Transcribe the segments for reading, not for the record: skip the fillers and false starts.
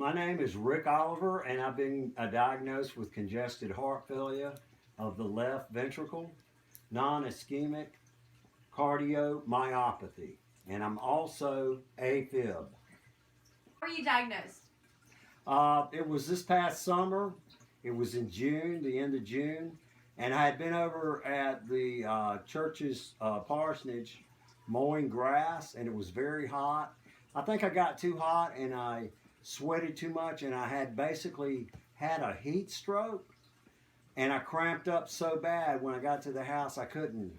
My name is Rick Oliver, and I've been diagnosed with congested heart failure of the left ventricle, non-ischemic cardiomyopathy, and I'm also AFib. Were you diagnosed? It was this past summer. It was in June, the end of June, and I had been over at the church's parsonage mowing grass, and it was very hot. I think I got too hot and I sweated too much, and I had basically had a heat stroke, and I cramped up so bad when I got to the house I couldn't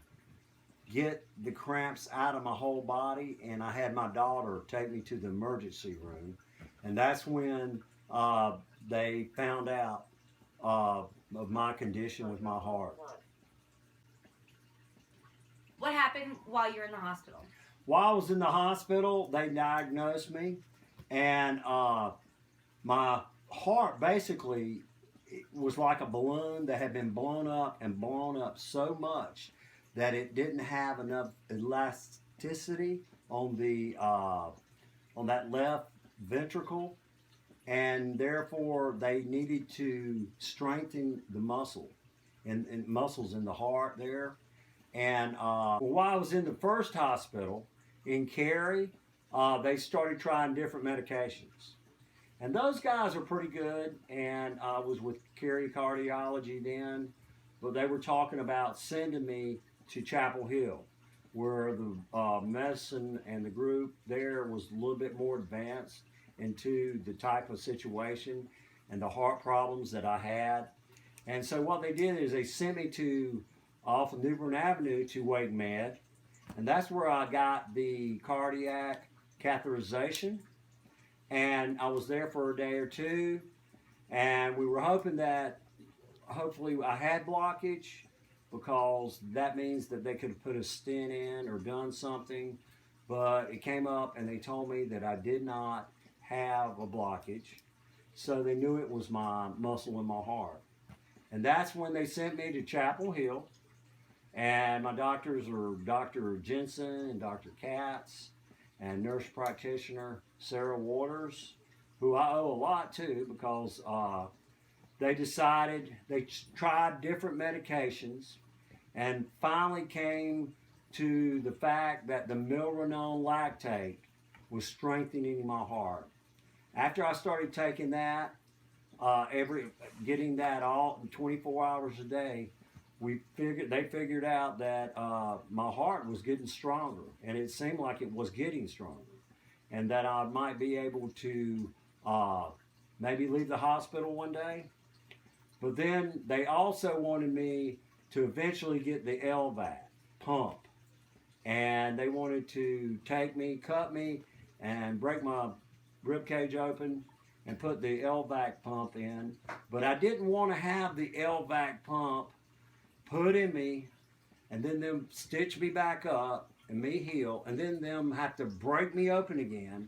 get the cramps out of my whole body, and I had my daughter take me to the emergency room, and that's when they found out of my condition with my heart. What happened while you were in the hospital? While I was in the hospital, they diagnosed me, and my heart basically was like a balloon that had been blown up and blown up so much that it didn't have enough elasticity on the on that left ventricle, and therefore they needed to strengthen the muscle and muscles in the heart there. And while I was in the first hospital in Cary, they started trying different medications. And those guys are pretty good, and I was with Cary Cardiology then, but they were talking about sending me to Chapel Hill, where the medicine and the group there was a little bit more advanced into the type of situation and the heart problems that I had. And so what they did is they sent me to off of New Bern Avenue to Wake Med, and that's where I got the cardiac catheterization, and I was there for a day or two, and we were hoping that hopefully I had blockage, because that means that they could have put a stent in or done something, but it came up and they told me that I did not have a blockage, so they knew it was my muscle in my heart. And that's when they sent me to Chapel Hill, and my doctors are Dr. Jensen and Dr. Katz and nurse practitioner Sarah Waters, who I owe a lot to, because they decided, they tried different medications and finally came to the fact that the milrinone lactate was strengthening my heart. After I started taking that, getting that all 24 hours a day, they figured out that my heart was getting stronger, and it seemed like it was getting stronger, and that I might be able to maybe leave the hospital one day. But then they also wanted me to eventually get the LVAC pump, and they wanted to take me, cut me, and break my rib cage open and put the LVAC pump in. But I didn't want to have the LVAC pump put in me and then them stitch me back up and me heal, and then them have to break me open again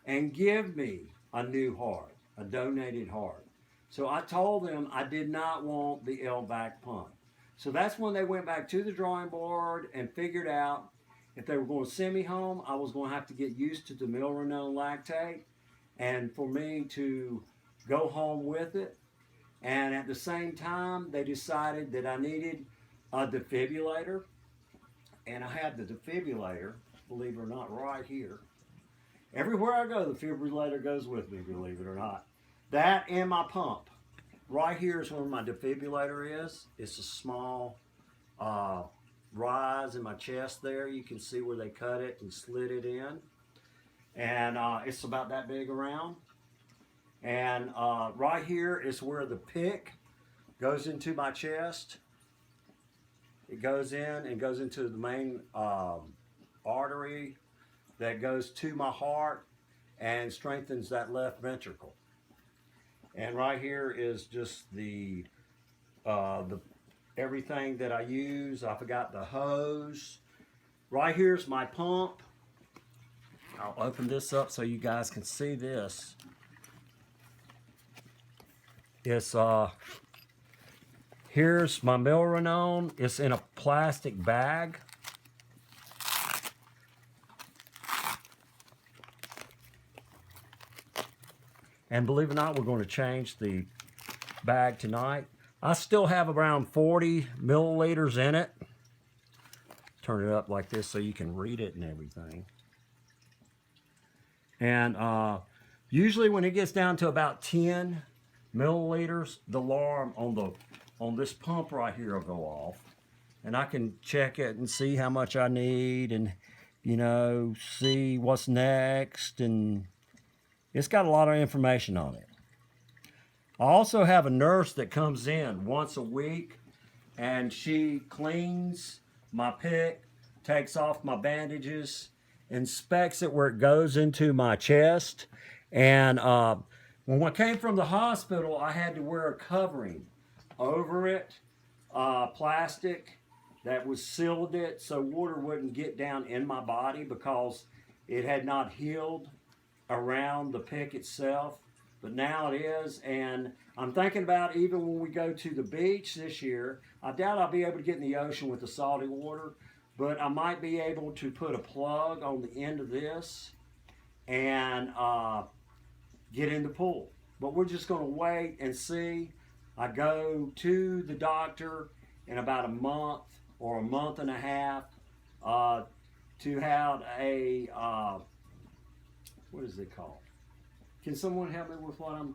and give me a new heart, a donated heart. So I told them I did not want the LVAC pump. So that's when they went back to the drawing board and figured out if they were going to send me home, I was going to have to get used to the milrinone lactate, and for me to go home with it. And at the same time, they decided that I needed a defibrillator, and I had the defibrillator, believe it or not, right here. Everywhere I go, the defibrillator goes with me, believe it or not. That and my pump. Right here is where my defibrillator is. It's a small rise in my chest there. You can see where they cut it and slid it in. And it's about that big around. And right here is where the pick goes into my chest. It goes in and goes into the main artery that goes to my heart and strengthens that left ventricle. And right here is just the everything that I use. I forgot the hose. Right here's my pump. I'll open this up so you guys can see this. It's here's my milrinone. It's in a plastic bag. And believe it or not, we're going to change the bag tonight. I still have around 40 milliliters in it. Turn it up like this so you can read it and everything. And usually when it gets down to about 10 milliliters, the alarm on this pump right here will go off. And I can check it and see how much I need and, you know, see what's next. And it's got a lot of information on it. I also have a nurse that comes in once a week and she cleans my pick, takes off my bandages, inspects it where it goes into my chest. And when I came from the hospital, I had to wear a covering over it, plastic that was sealed it so water wouldn't get down in my body because it had not healed around the pick itself. But now it is, and I'm thinking about even when we go to the beach this year, I doubt I'll be able to get in the ocean with the salty water, but I might be able to put a plug on the end of this and get in the pool. But we're just going to wait and see. I go to the doctor in about a month or a month and a half to have a, what is it called? Can someone help me with what I'm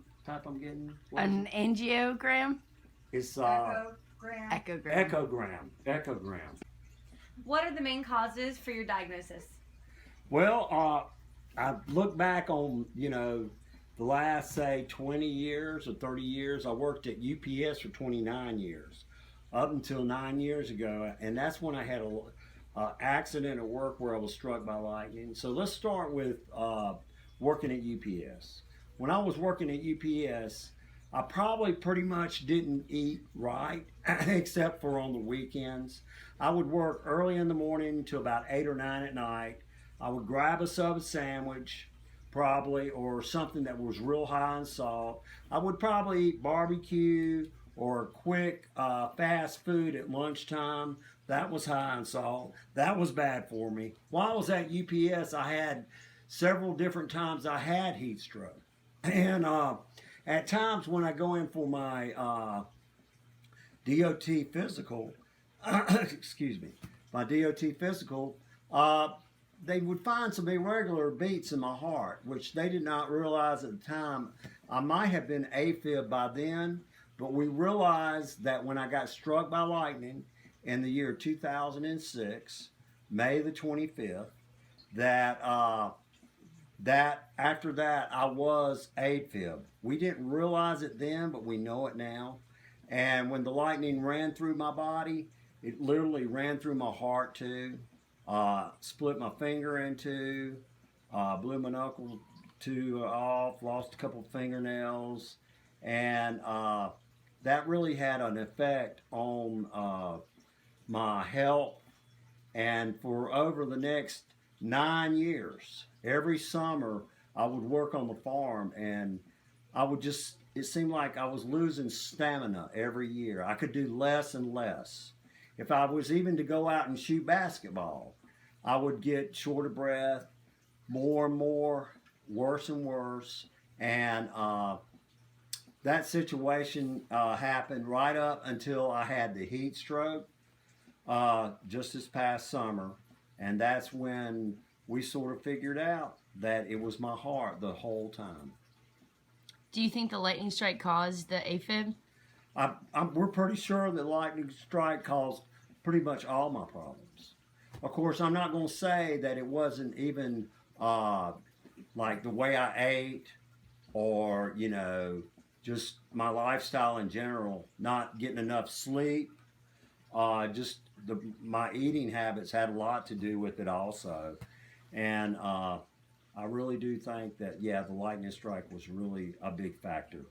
getting? An angiogram? It's Echogram. Echogram. What are the main causes for your diagnosis? Well, I look back on, you know, the last, say, 20 years or 30 years. I worked at UPS for 29 years, up until 9 years ago. And that's when I had an accident at work where I was struck by lightning. So let's start with working at UPS. When I was working at UPS, I probably pretty much didn't eat right, except for on the weekends. I would work early in the morning to about 8 or 9 at night. I would grab a sub sandwich, probably, or something that was real high in salt. I would probably eat barbecue or quick fast food at lunchtime. That was high in salt. That was bad for me. While I was at UPS, I had several different times I had heat stroke. And at times when I go in for my DOT physical, excuse me, my DOT physical, they would find some irregular beats in my heart, which they did not realize at the time. I might have been AFib by then, but we realized that when I got struck by lightning in the year 2006, May the 25th, that after that I was AFib. We didn't realize it then, but we know it now. And when the lightning ran through my body, it literally ran through my heart too. Split my finger in two, blew my knuckle off, lost a couple of fingernails, and that really had an effect on my health. And for over the next 9 years, every summer I would work on the farm, and it seemed like I was losing stamina every year. I could do less and less. If I was even to go out and shoot basketball, I would get short of breath, more and more, worse and worse. And that situation happened right up until I had the heat stroke just this past summer. And that's when we sort of figured out that it was my heart the whole time. Do you think the lightning strike caused the AFib? We're pretty sure that lightning strike caused pretty much all my problems. Of course, I'm not going to say that it wasn't even like the way I ate or, you know, just my lifestyle in general, not getting enough sleep. My eating habits had a lot to do with it also. And I really do think that, yeah, the lightning strike was really a big factor.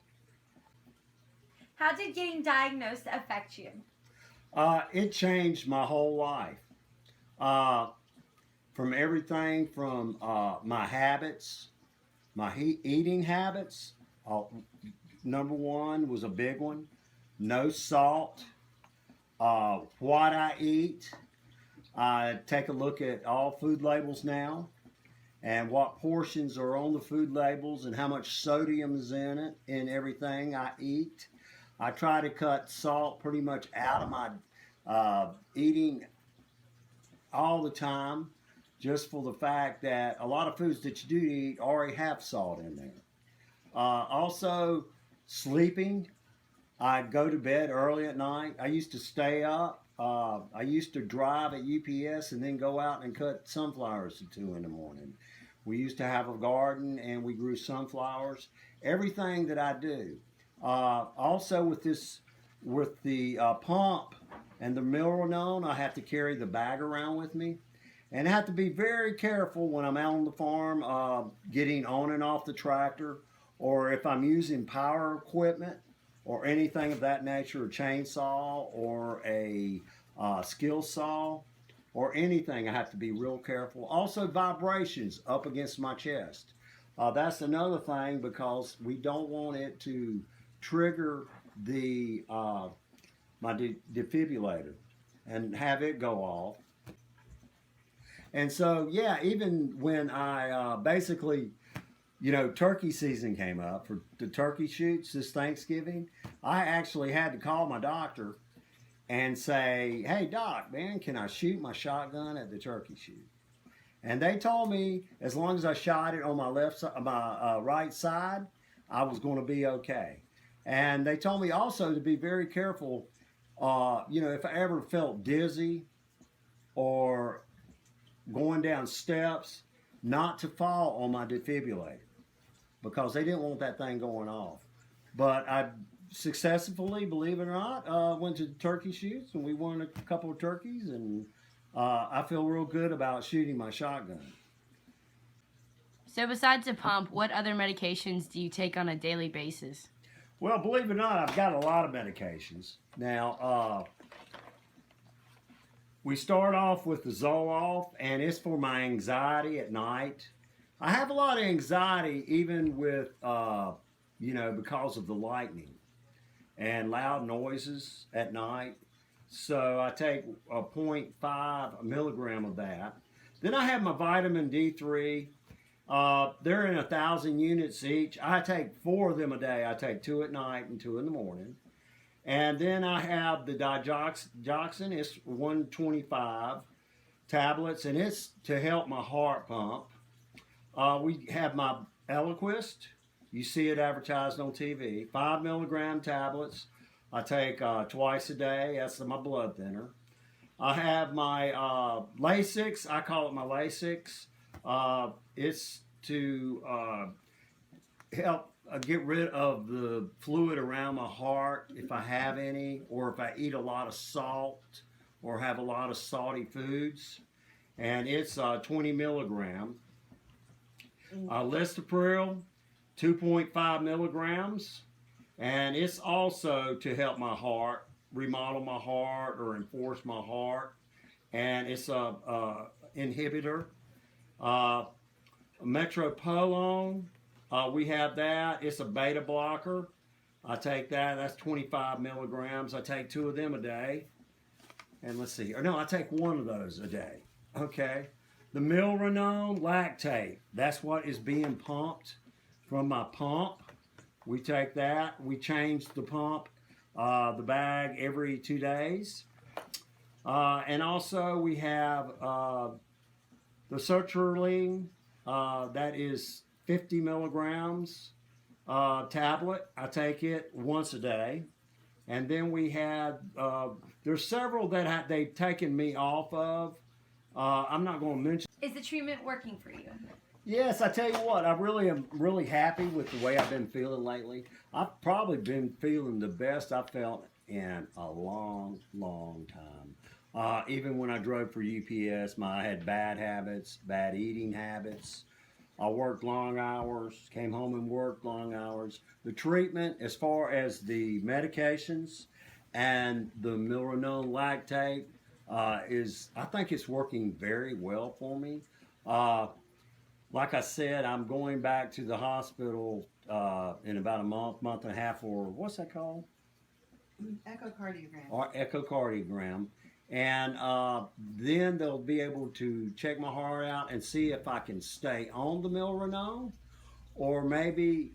How did getting diagnosed affect you? It changed my whole life. From everything from my habits, my eating habits. Number one was a big one. No salt. What I eat. I take a look at all food labels now. and what portions are on the food labels and how much sodium is in it in everything I eat. I try to cut salt pretty much out of my eating all the time, just for the fact that a lot of foods that you do eat already have salt in there. Also, sleeping. I go to bed early at night. I used to stay up. I used to drive at UPS and then go out and cut sunflowers at 2 in the morning. We used to have a garden and we grew sunflowers. Everything that I do. Also with the pump and the Milrinone, I have to carry the bag around with me. And I have to be very careful when I'm out on the farm, getting on and off the tractor, or if I'm using power equipment or anything of that nature, a chainsaw or a skill saw or anything, I have to be real careful. Also, vibrations up against my chest. That's another thing, because we don't want it to trigger the my defibrillator and have it go off. And so, yeah, even when I basically, turkey season came up for the turkey shoots this Thanksgiving, I actually had to call my doctor and say, "Hey, doc, man, can I shoot my shotgun at the turkey shoot?" And they told me as long as I shot it on my right side, I was going to be okay. And they told me also to be very careful, if I ever felt dizzy or going down steps, not to fall on my defibrillator, because they didn't want that thing going off. But I successfully, believe it or not, went to turkey shoots and we won a couple of turkeys, and I feel real good about shooting my shotgun. So besides the pump, what other medications do you take on a daily basis? Well, believe it or not, I've got a lot of medications. Now, we start off with the Zoloft, and it's for my anxiety at night. I have a lot of anxiety even with, because of the lightning and loud noises at night. So I take a 0.5 milligram of that. Then I have my vitamin D3. They're in 1,000 units each. I take 4 of them a day. I take 2 at night and 2 in the morning. And then I have the digoxin. It's 125 tablets, and it's to help my heart pump. We have my Eliquis. You see it advertised on TV. 5 milligram tablets. I take twice a day. That's my blood thinner. I have my Lasix. I call it my Lasix. It's to help get rid of the fluid around my heart if I have any, or if I eat a lot of salt or have a lot of salty foods. And it's 20 milligram. Listopril, 2.5 milligrams. And it's also to help my heart, remodel my heart or enforce my heart. And it's a inhibitor. Metropolone, we have that. It's a beta blocker. I take that. That's 25 milligrams. I take 2 of them a day. And let's see. Or no, I take 1 of those a day. Okay. The Milrinone lactate. That's what is being pumped from my pump. We take that. We change the pump, the bag every 2 days. And also we have the sertraline. That is 50 milligrams tablet. I take it once a day. And then we have, there's several that they've taken me off of. I'm not going to mention. Is the treatment working for you? Yes, I tell you what, I really am really happy with the way I've been feeling lately. I've probably been feeling the best I've felt in a long, long time. Even when I drove for UPS, I had bad habits, bad eating habits. I worked long hours, came home and worked long hours. The treatment, as far as the medications and the Milrinone lactate, I think it's working very well for me. Like I said, I'm going back to the hospital in about a month and a half, or what's that called? Echocardiogram. Or echocardiogram. And then they'll be able to check my heart out and see if I can stay on the milrinone, or maybe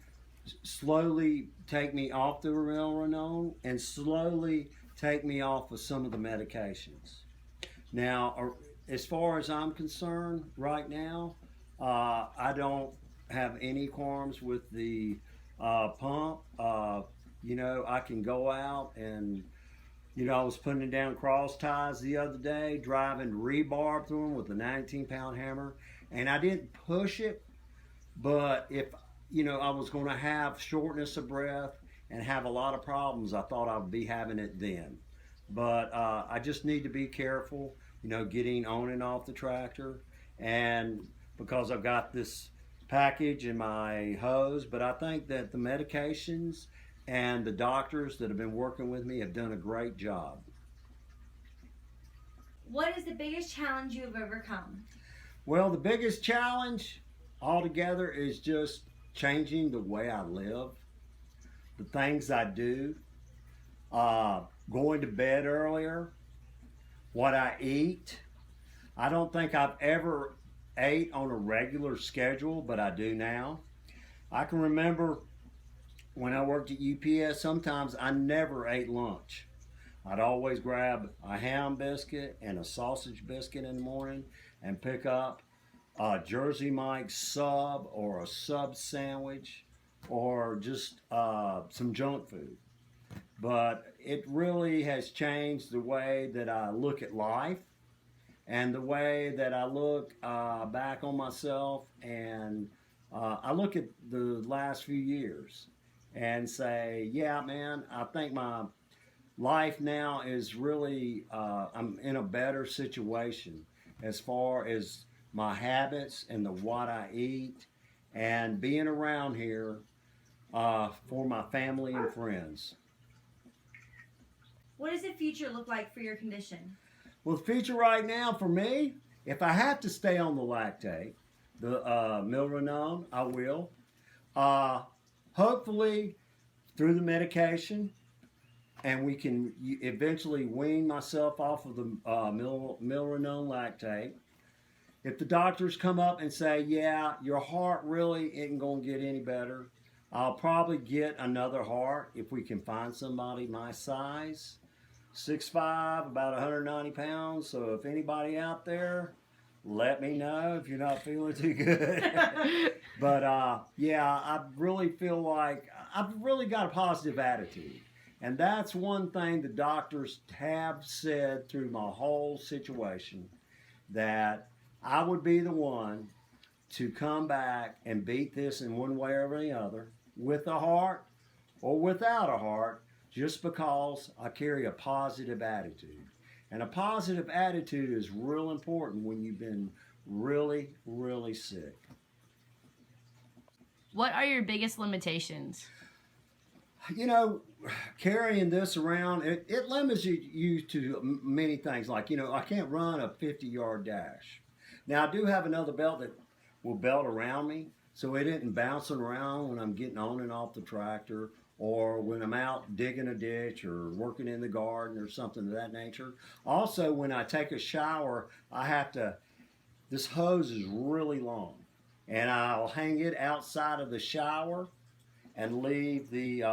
slowly take me off the milrinone and slowly take me off of some of the medications. Now, as far as I'm concerned right now, I don't have any qualms with the pump. I can go out and, I was putting down cross ties the other day, driving rebar through them with a 19-pound hammer, and I didn't push it, but if, I was going to have shortness of breath and have a lot of problems, I thought I would be having it then. But I just need to be careful, getting on and off the tractor, and because I've got this package in my hose, but I think that the medications and the doctors that have been working with me have done a great job. What is the biggest challenge you have overcome? Well, the biggest challenge altogether is just changing the way I live, the things I do, going to bed earlier, what I eat. I don't think I've ever ate on a regular schedule, but I do now. I can remember when I worked at UPS, sometimes I never ate lunch. I'd always grab a ham biscuit and a sausage biscuit in the morning and pick up a Jersey Mike's sub or a sub sandwich or just some junk food. But it really has changed the way that I look at life and the way that I look back on myself, and I look at the last few years and say, yeah, man, I think my life now is really, I'm in a better situation as far as my habits and the what I eat and being around here for my family and friends. What does the future look like for your condition? Well, the future right now for me, if I have to stay on the lactate, the milrinone, I will. Hopefully, through the medication, and we can eventually wean myself off of the milrinone lactate. If the doctors come up and say, yeah, your heart really isn't going to get any better, I'll probably get another heart if we can find somebody my size. 6'5", about 190 pounds. So if anybody out there, let me know if you're not feeling too good. But I really feel like I've really got a positive attitude. And that's one thing the doctors have said through my whole situation, that I would be the one to come back and beat this in one way or the other, with a heart or without a heart, just because I carry a positive attitude. And a positive attitude is real important when you've been really, really sick. What are your biggest limitations? Carrying this around, it limits you to many things. Like, I can't run a 50-yard dash. Now, I do have another belt that will belt around me, so it isn't bouncing around when I'm getting on and off the tractor, or when I'm out digging a ditch or working in the garden or something of that nature. Also, when I take a shower, this hose is really long, and I'll hang it outside of the shower and leave leave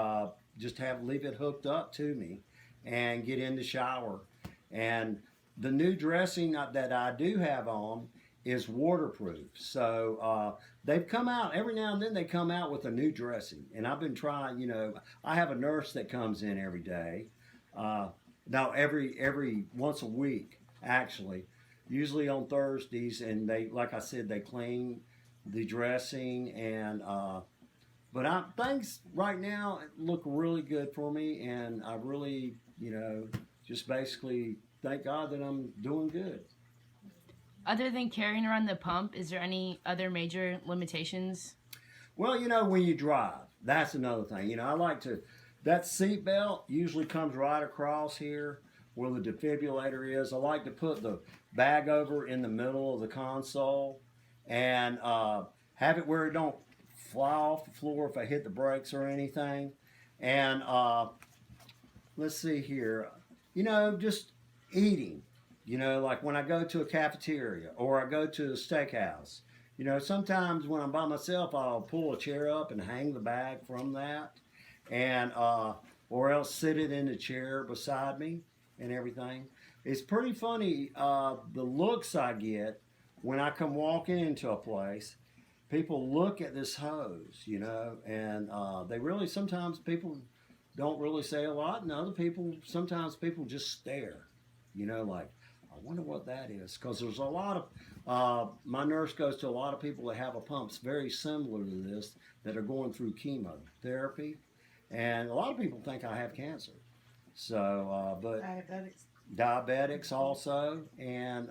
it hooked up to me and get in the shower. And the new dressing that I do have on is waterproof. So they've come out, every now and then they come out with a new dressing. And I've been trying, I have a nurse that comes in every day. Now every once a week, actually, usually on Thursdays. And they, like I said, they clean the dressing. And but things right now look really good for me. And I really, just basically thank God that I'm doing good. Other than carrying around the pump, is there any other major limitations? Well, when you drive, that's another thing. That seat belt usually comes right across here where the defibrillator is. I like to put the bag over in the middle of the console and have it where it don't fly off the floor if I hit the brakes or anything. And let's see here, just eating. You know, like when I go to a cafeteria or I go to a steakhouse, you know, sometimes when I'm by myself, I'll pull a chair up and hang the bag from that, and or else sit it in the chair beside me and everything. It's pretty funny the looks I get when I come walking into a place. People look at this hose, you know, and they really sometimes people don't really say a lot, and other people sometimes people just stare, you know, like I wonder what that is, because there's a lot of my nurse goes to a lot of people that have a pumps very similar to this that are going through chemotherapy, and a lot of people think I have cancer. So, but diabetics also, and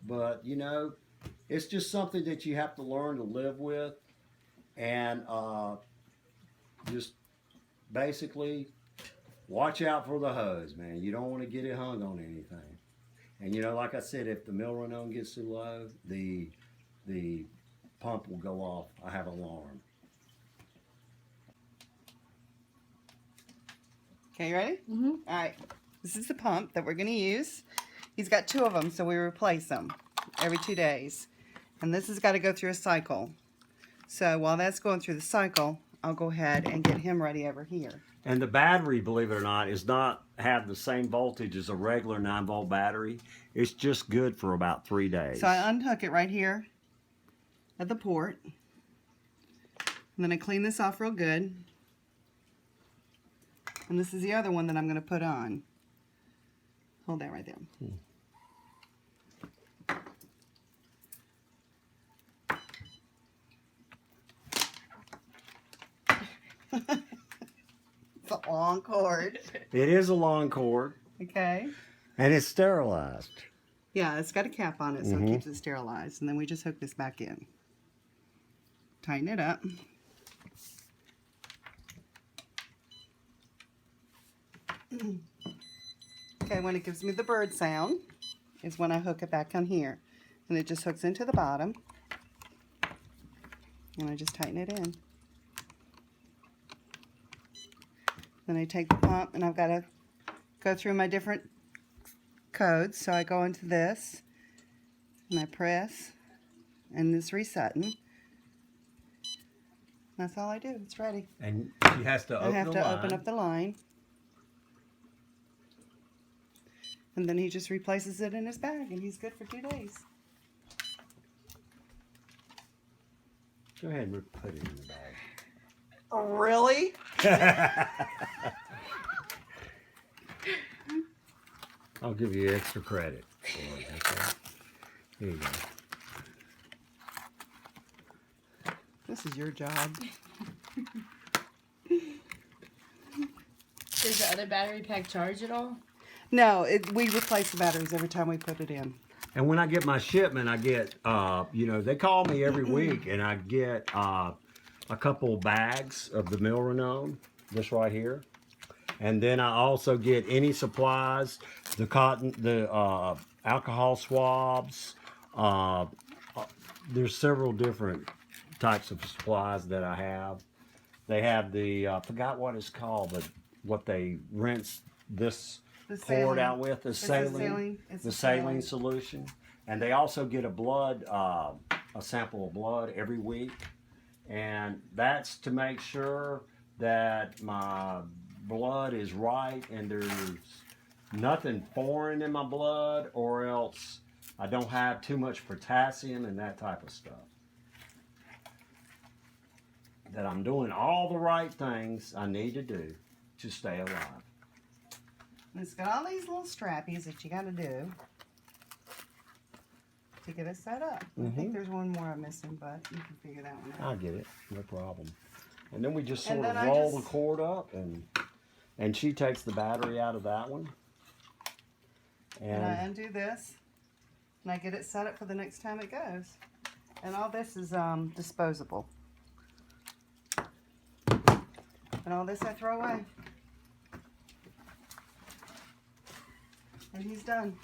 but you know, it's just something that you have to learn to live with, and just basically watch out for the hose, man. You don't want to get it hung on anything. And you know, like I said, if the milrinone gets too low, the pump will go off. I have an alarm. Okay, you ready? Mm-hmm. All right. This is the pump that we're going to use. He's got 2 of them, so we replace them every 2 days. And this has got to go through a cycle. So while that's going through the cycle, I'll go ahead and get him ready over here. And the battery, believe it or not, is not have the same voltage as a regular 9-volt battery. It's just good for about 3 days. So I unhook it right here at the port. And then I clean this off real good. And this is the other one that I'm going to put on. Hold that right there. It's a long cord. It is a long cord, Okay. and it's sterilized. Yeah, it's got a cap on it, so it keeps it sterilized. And then we just hook this back in. Tighten it up. Okay, when it gives me the bird sound is when I hook it back on here. And it just hooks into the bottom. And I just tighten it in. Then I take the pump, and I've got to go through my different codes. So I go into this, and I press, and it's resetting. That's all I do. It's ready. And she has to open I have to open up the line. And then he just replaces it in his bag, and he's good for 2 days. Go ahead and put it in the bag. Oh, really? I'll give you extra credit for it. Okay? Here you go. This is your job. Does the other battery pack charge at all? No, we replace the batteries every time we put it in. And when I get my shipment, I get, you know, they call me every week, and I get a couple bags of the milrinone, this right here. And then I also get any supplies, the cotton, the alcohol swabs. There's several different types of supplies that I have. They have the, I forgot what it's called, but what they rinse this poured out with, the saline solution. And they also get a blood, a sample of blood every week. And that's to make sure that my blood is right and there's nothing foreign in my blood, or else I don't have too much potassium and that type of stuff. That I'm doing all the right things I need to do to stay alive. And it's got all these little strappies that you got to do to get it set up. I think there's one more I'm missing, but you can figure that one out. I get it, no problem. And then we just sort And of then roll the cord up, and she takes the battery out of that one. And I undo this, and I get it set up for the next time it goes. And all this is disposable. And all this I throw away. And he's done.